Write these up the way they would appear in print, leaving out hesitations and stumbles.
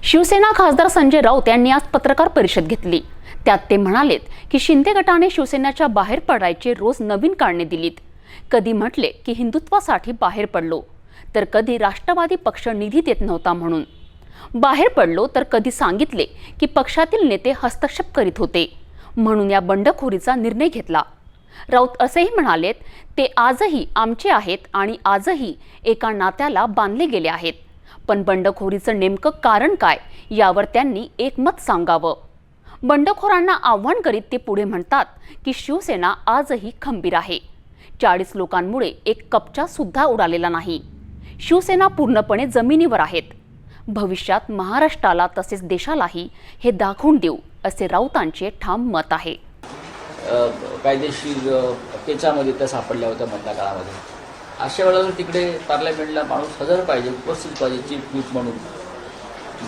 शिवसेना खासदार संजय राऊत यांनी आज पत्रकार परिषद घेतली। त्यात ते म्हणालेत की शिंदे गटाने शिवसेनेच्या बाहेर पडायचे रोज नवीन कारणे दिलीत। कधी म्हटले की हिंदुत्वासाठी बाहेर पडलो, तर कधी राष्ट्रवादी पक्ष निधी देत नव्हता म्हणून बाहेर पडलो, तर कधी सांगितले की पक्षातील नेते हस्तक्षेप करीत होते म्हणून या बंडखोरीचा निर्णय घेतला। राऊत असेही म्हणालेत, ते आजही आमचे आहेत आणि आजही एका नात्याला बांधले गेले आहेत, पण बंडखोरीचं नेमकं कारण काय यावर त्यांनी एकमत सांगावं। बंडखोरांना आव्हान करीत ते पुढे म्हणतात की शिवसेना आजही खंबीर आहे। 40 लोकांमुळे एक कपचा सुद्धा उडालेला नाही। शिवसेना पूर्णपणे जमिनीवर आहेत। भविष्यात महाराष्ट्राला तसेच देशालाही हे दाखवून देऊ, असे राऊतांचे ठाम मत आहे। कायदेशीर पेचामध्ये त्या सापडल्या होत्या मधल्या काळामध्ये। अशा वेळेला तिकडे पार्लमेंटला माणूस हजर पाहिजे, उपस्थित पाहिजे, चीफ व्हीप म्हणून,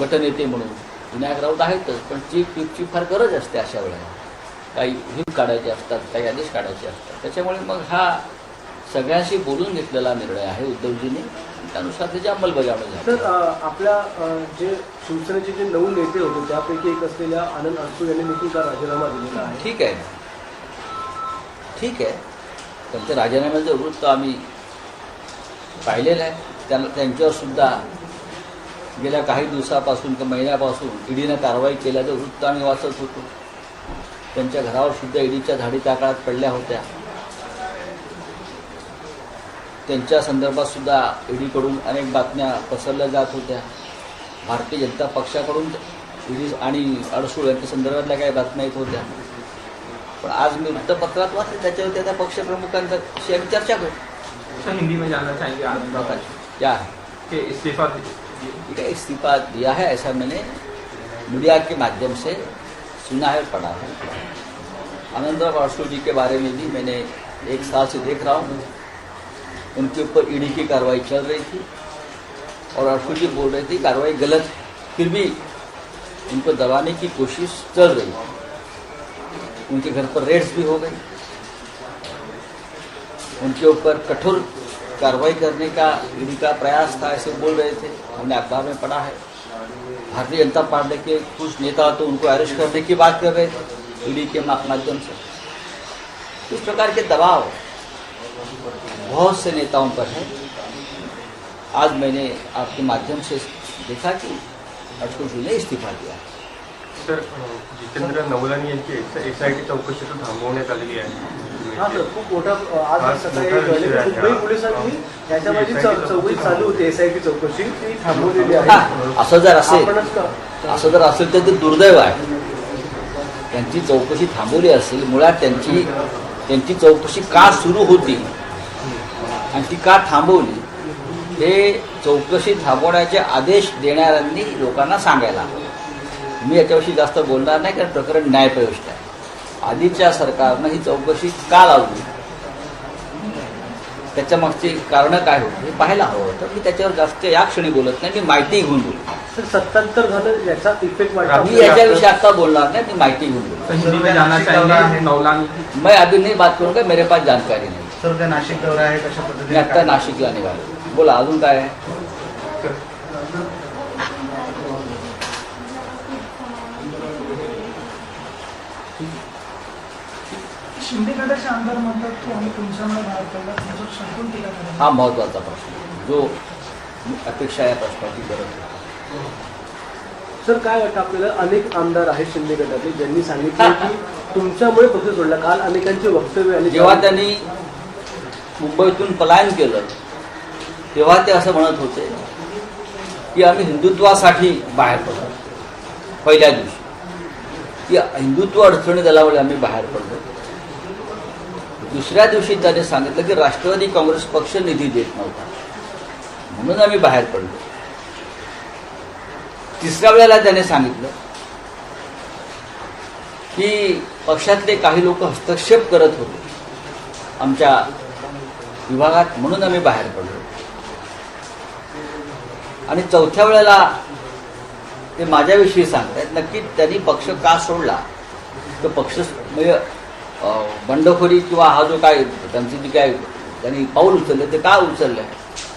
गटनेते म्हणून। विनायक राऊत आहेतच, पण चीफ व्हीपची फार गरज असते अशा वेळेला। काही व्हीप काढायचे असतात, काही आदेश काढायचे असतात। त्याच्यामुळे मग हा सगळ्यांशी बोलून घेतलेला निर्णय आहे उद्धवजींनी, त्यानुसार त्याची अंमलबजावणी झाली। तर आपल्या जे शिवसेनेचे जे 9 नेते होते त्यापैकी एक असलेल्या आनंद अडसूळ यांनी देखील का राजीनामा दिलेला आहे। ठीक आहे, ठीक आहे, त्यांच्या राजीनाम्याचं वृत्त आम्ही पाहिलेलं आहे। त्यांच्यावर सुद्धा गेल्या काही दिवसापासून किंवा महिन्यापासून ईडीने कारवाई केल्याचं वृत्त आम्ही वाचत होतो। त्यांच्या घरावर सुद्धा ईडीच्या धाडी त्या काळात पडल्या होत्या। त्यांच्या संदर्भात सुद्धा ईडीकडून अनेक बातम्या पसरल्या जात होत्या। भारतीय जनता पक्षाकडून ईडी आणि अडसूळ यांच्या संदर्भातल्या काही बातम्या येत होत्या। पण आज मी वृत्तपत्रात वाचले, त्याच्यावर त्या पक्षप्रमुखांची आम्ही चर्चा करू। हिंदी में जानना चाहेंगे आनंद क्या कि इस्तीफा दिया है, ऐसा मैंने मीडिया के माध्यम से सुना है और पढ़ा है। आनंदराव अडसूळ जी के बारे में भी मैंने 1 साल से देख रहा हूँ। उनके ऊपर ईडी की कार्रवाई चल रही थी और अडसूळ जी बोल रही थी कार्रवाई गलत है, फिर भी उनको दबाने की कोशिश चल रही है। उनके घर पर रेड्स भी हो गई, उनके ऊपर कठोर कार्रवाई करने का ईडी का प्रयास था, ऐसे बोल रहे थे। हमने अखबार में पढ़ा है। भारतीय जनता पार्टी के कुछ नेता तो उनको अरेस्ट करने की बात कर रहे थे ईडी के माध्यम से। इस प्रकार के दबाव बहुत से नेताओं पर है। आज मैंने आपके माध्यम से देखा कि अडसूळ जी ने इस्तीफा दिया। सर, जितेंद्र नवलानी यांची एसआयटी चौकशी तर थांबवण्यात आलेली आहे। हा सर, खूप मोठा आज सकाळी मुंबई पोलिसांनी याच्यामध्ये चौकशी चालू होती, एसआयटी चौकशी ती थांबवलेली आहे। असं जर असेल तर ते दुर्दैव आहे। त्यांची चौकशी थांबवली असेल, मुळात त्यांची चौकशी का सुरू होती आणि ती का थांबवली हे चौकशी थांबवण्याचे आदेश देणाऱ्यांनी लोकांना सांगायला। मी याच्याविषयी जास्त बोलणार नाही, कारण प्रकरण न्यायप्रविष्ट आहे। आधीच्या सरकारनं ही चौकशी का लावली, त्याच्या मागची कारणं काय होती हे पाहायला हवं होतं। मी त्याच्यावर जास्त या क्षणी बोलत नाही, मी माहिती घेऊन बोलतो। 77 झालं, याचा इफेक्ट वाटतो। मी याच्याविषयी आता बोलणार नाही, मी माहिती घेऊन बोलतो। हिंदी में जानना चाहेंगे नवलानी। मैं अभी नहीं बात करूंगा, मेरे पास जानकारी नहीं। सर, त्या नाशिक दौरा आहे कशा मी पद्धतीने आता नाशिकला निघालो। बोला, अजून काय आहे? शिंदे गटाचे आमदार म्हणतात की आम्ही तुमच्यामुळे बाहेर पडला, तुमचं संपूर्ण टीका करणार। हा महत्वाचा प्रश्न, जो अपेक्षा या प्रश्नाची गरज आहे। सर, काय वाटतं आपल्याला, अनेक आमदार आहेत शिंदे गटातले ज्यांनी सांगितलं की तुमच्यामुळे पक्ष सोडला। काल अनेकांचे वक्तव्य आले। जेव्हा त्यांनी मुंबईतून पलायन केलं तेव्हा ते असं म्हणत होते की आम्ही हिंदुत्वासाठी बाहेर पडलो। पहिल्या दिवशी की हिंदुत्व अडचणी दलामुळे आम्ही बाहेर पडलो। दुसऱ्या दिवशी त्याने सांगितलं की राष्ट्रवादी काँग्रेस पक्ष निधी देत नव्हता म्हणून आम्ही बाहेर पडलो। तिसऱ्या वेळेला त्याने सांगितलं की पक्षातले काही लोक हस्तक्षेप करत होते आमच्या विभागात म्हणून आम्ही बाहेर पडलो। आणि चौथ्या वेळेला ते माझ्याविषयी सांगतायत। नक्की त्यांनी पक्ष का सोडला, तर पक्ष म्हणजे बंडखोरी किंवा हा जो काय त्यांची जी काय त्यांनी पाऊल उचलले ते का उचलले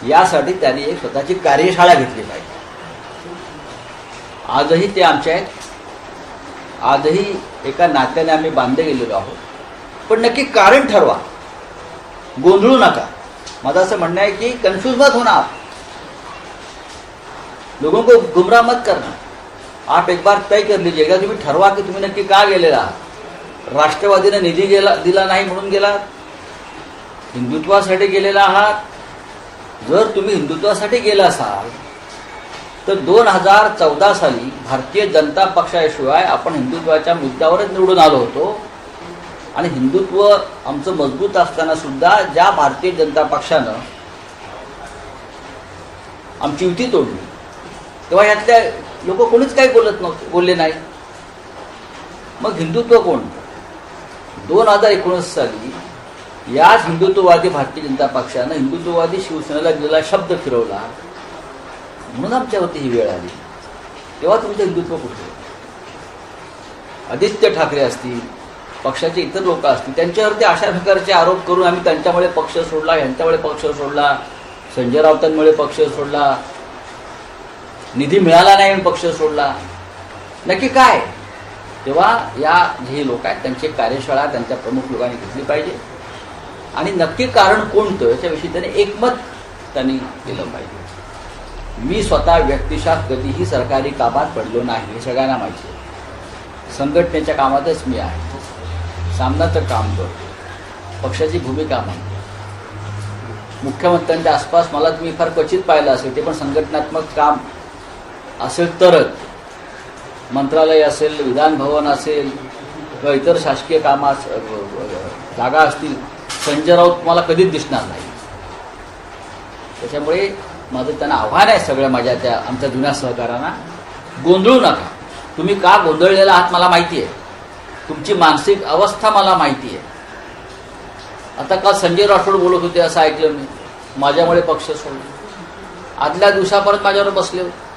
यासाठी त्यांनी एक स्वतःची कार्यशाळा घेतली पाहिजे। आजही ते आमचे आहेत. आजही एका नात्याने आम्ही बांधले गेलेलो आहोत. पण नक्की कारण ठरवा, गोंधळू नका. माझं असं म्हणणं आहे की कन्फ्यूज मत होना आप, लोगों को गुमराह मत करना. आप एक बार तय कर लीजिएगा, तुम्ही ठरवा की तुम्ही नक्की का गेलेला आहात. राष्ट्रवादीने निधी दिला नाही म्हणून गेलात, हिंदुत्वासाठी गेलेला आहात. जर तुम्ही हिंदुत्वासाठी गेला असाल तर 2014 साली भारतीय जनता पक्षाशिवाय आपण हिंदुत्वाच्या मुद्द्यावरच निवडून आलो होतो. आणि हिंदुत्व आमचं मजबूत असताना सुद्धा ज्या भारतीय जनता पक्षानं आमची युती तोडली, तेव्हा यातल्या लोक कोणीच काही बोलले नाही. मग हिंदुत्व कोण? 2019 साली याच हिंदुत्ववादी भारतीय जनता पक्षानं हिंदुत्ववादी शिवसेनेला दिलेला शब्द फिरवला, म्हणून आमच्यावरती ही वेळ आली. तेव्हा तुमचं हिंदुत्व कुठे? आदित्य ठाकरे असतील, पक्षाचे इतर लोक असतील, त्यांच्यावरती अशा प्रकारचे आरोप करून आम्ही त्यांच्यामुळे पक्ष सोडला, ह्यांच्यामुळे पक्ष सोडला, संजय राऊतांमुळे पक्ष सोडला, निधी मिळाला नाही म्हणून पक्ष सोडला, नक्की काय? तेव्हा या जे लोक आहेत त्यांची कार्यशाळा त्यांच्या प्रमुख लोकांनी घेतली पाहिजे आणि नक्की कारण कोणतं याच्याविषयी त्यांनी एकमत त्यांनी केलं पाहिजे. मी स्वतः व्यक्तिशः कधीही सरकारी कामात पडलो नाही, हे सगळ्यांना माहिती आहे. संघटनेच्या कामातच मी आहे, सामनाचं काम करतो, पक्षाची भूमिका मांडतो. मुख्यमंत्र्यांच्या आसपास मला तुम्ही फार क्वचित पाहिलं असेल, ते पण संघटनात्मक काम असेल तरच. मंत्रालय असेल, विधान भवन असेल किंवा इतर शासकीय कामा जागा असतील, संजय राऊत तुम्हाला कधीच दिसणार नाही. त्याच्यामुळे माझं त्यांना आव्हान आहे सगळ्या माझ्या त्या आमच्या जुन्या सहकाऱ्यांना, गोंधळू नका. तुम्ही का गोंधळलेला आहात मला माहिती आहे, तुमची मानसिक अवस्था मला माहिती आहे. आता काल संजय राठोड बोलत होते असं ऐकलं मी, माझ्यामुळे पक्ष सोडला. आदल्या दिवसापर्यंत माझ्यावर बसले होते.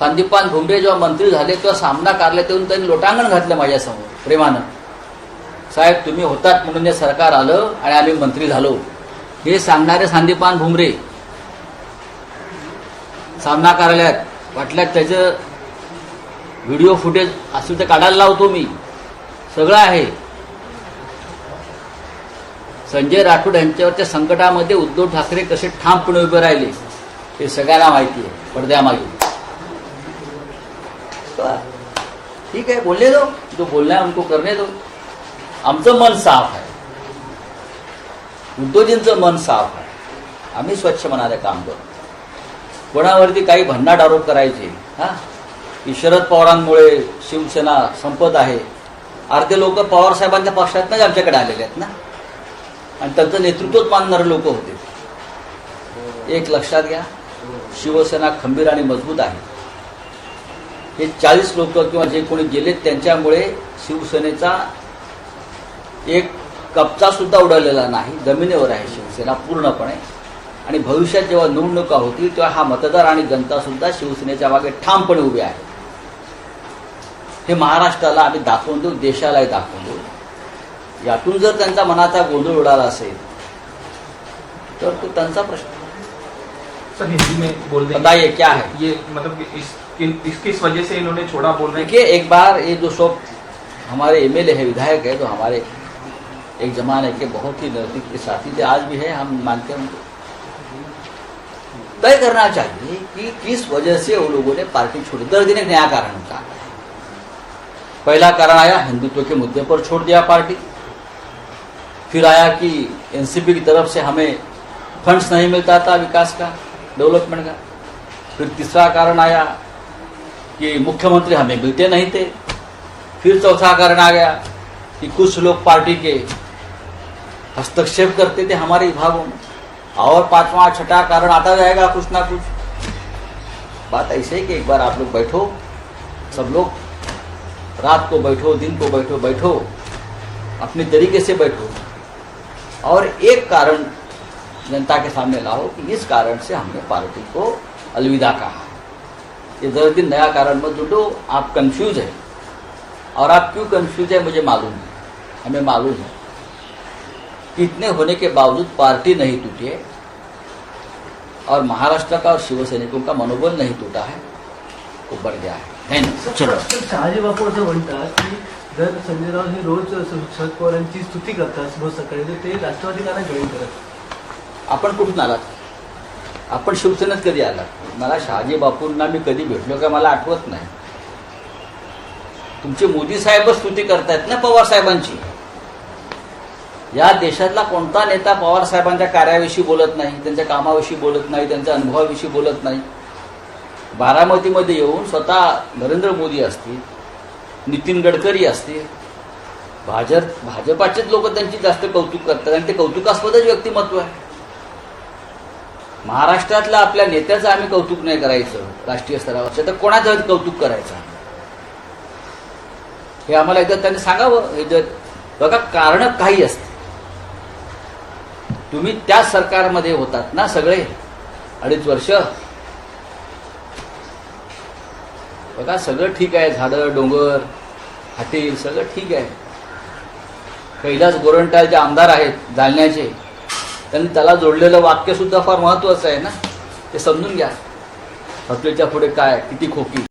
संदीपान भुमरे जेव्हा मंत्री झाले तेव्हा सामना कारल्यात येऊन त्यांनी लोटांगण घातलं माझ्यासमोर प्रेमानं. साहेब तुम्ही होतात म्हणून हे सरकार आलं आणि आम्ही मंत्री झालो, हे सांगणारे संदीपान भुमरे सामना कार्यालयात. वाटल्यात त्याचं व्हिडिओ फुटेज असेल तर काढायला लावतो मी, सगळं आहे. संजय राठोड यांच्यावरच्या संकटामध्ये उद्धव ठाकरे कसे ठामपणे उभे राहिले हे सगळ्यांना माहिती आहे पडद्यामागे. ठीक आहे, बोलने दो, जो बोलना है उनको करने दो. आमचं मन साफ आहे, उद्धवजींचं मन साफ आहे. आम्ही स्वच्छ मनाने काम करतो. कोणावरती काही भन्नाट आरोप करायचे की शरद पवारांमुळे शिवसेना संपत आहे. अर्धे लोक पवार साहेबांच्या पक्षातनंच आमच्याकडे आलेले आहेत ना, आणि त्यांचं नेतृत्वच मानणारे लोक होते. एक लक्षात घ्या, शिवसेना खंबीर आणि मजबूत आहे. हे 40 लोक किंवा जे कोणी गेलेत त्यांच्यामुळे शिवसेनेचा एक कप्चा सुद्धा उडालेला नाही. जमिनीवर आहे शिवसेना पूर्णपणे. आणि भविष्यात जेव्हा निवडणुका होतील तेव्हा हा मतदार आणि जनता सुद्धा शिवसेनेच्या मागे ठामपणे उभे आहे. हे महाराष्ट्राला आम्ही दाखवून देऊ, देशालाही दाखवून देऊ. यातून जर त्यांचा मनाचा गोंधळ उडाला असेल तर तो त्यांचा प्रश्न. सर हिंदी में बोल दें, बताइए क्या है ये मतलब किस वजह से इन्होंने छोड़ा बोल रहे हैं? देखिए, एक बार ये जो सब हमारे एमएलए है, विधायक है, जो हमारे एक जमाने के बहुत ही नजदीक के साथी थे, आज भी है, हम मानते हैं उनको. तय करना चाहिए कि किस वजह से वो लोगों ने पार्टी छोड़ी. 10 दिन एक नया कारण होता. पहला कारण आया हिंदुत्व के मुद्दे पर छोड़ दिया पार्टी. फिर आया कि एनसीपी की तरफ से हमें फंड्स नहीं मिलता था विकास का, डेवलपमेंट का. फिर तीसरा कारण आया कि मुख्यमंत्री हमें मिलते नहीं थे. फिर चौथा कारण आ गया कि कुछ लोग पार्टी के हस्तक्षेप करते थे हमारे विभागों में. और पांचवा छठा कारण आता जाएगा कुछ ना कुछ. बात ऐसे है कि एक बार आप लोग बैठो, सब लोग रात को बैठो, दिन को बैठो, अपने तरीके से बैठो और एक कारण जनता के सामने लाओ कि इस कारण से हमने पार्टी को अलविदा कहा. ये 10 दिन नया कारण मत ढूंढो. आप कंफ्यूज है और आप क्यों कंफ्यूज है मुझे मालूम है, हमें मालूम है कि इतने होने के बावजूद पार्टी नहीं टूटी है और महाराष्ट्र का और शिवसैनिकों का मनोबल नहीं टूटा है. खूप बढ़ गया है नहीं चलो तर शहाजी बापू असं म्हणतात की जर संजय राऊत हे रोज शरद पवारांची स्तुती करतात रोज सकाळी तर ते राष्ट्रवादीला जॉईन करत. आपण कुठून आलात आपण शिवसेनेत कधी आलात मला शहाजी बापूंना मी कधी भेटलो का मला आठवत नाही तुमचे मोदी साहेबच स्तुती करतायत ना पवार साहेबांची या देशातला कोणता नेता पवार साहेबांच्या कार्याविषयी बोलत नाही त्यांच्या कामाविषयी बोलत नाही त्यांच्या अनुभवाविषयी बोलत नाही बारामतीमध्ये येऊन स्वतः नरेंद्र मोदी असतील नितीन गडकरी असतील भाजपाचेच लोक त्यांची जास्त कौतुक करतात आणि ते कौतुकास्पदच व्यक्तिमत्व आहे महाराष्ट्रातल्या आपल्या नेत्याचं आम्ही कौतुक नाही करायचं राष्ट्रीय स्तरावर तर कोणाचं कौतुक करायचं हे आम्हाला एकदा त्यांनी सांगावं हे जर बघा कारण काही असते तुम्ही त्याच सरकारमध्ये होतात ना सगळे 2.5 वर्ष बघा सगळं ठीक आहे झाडं डोंगर हॉटेल सगळं ठीक आहे कैलास गोरंट्यालचे आमदार आहेत जालन्याचे त्यांनी त्याला जोडलेलं वाक्य सुद्धा फार महत्वाचं आहे ना ते समजून घ्या हॉटेलच्या पुढे काय किती खोकी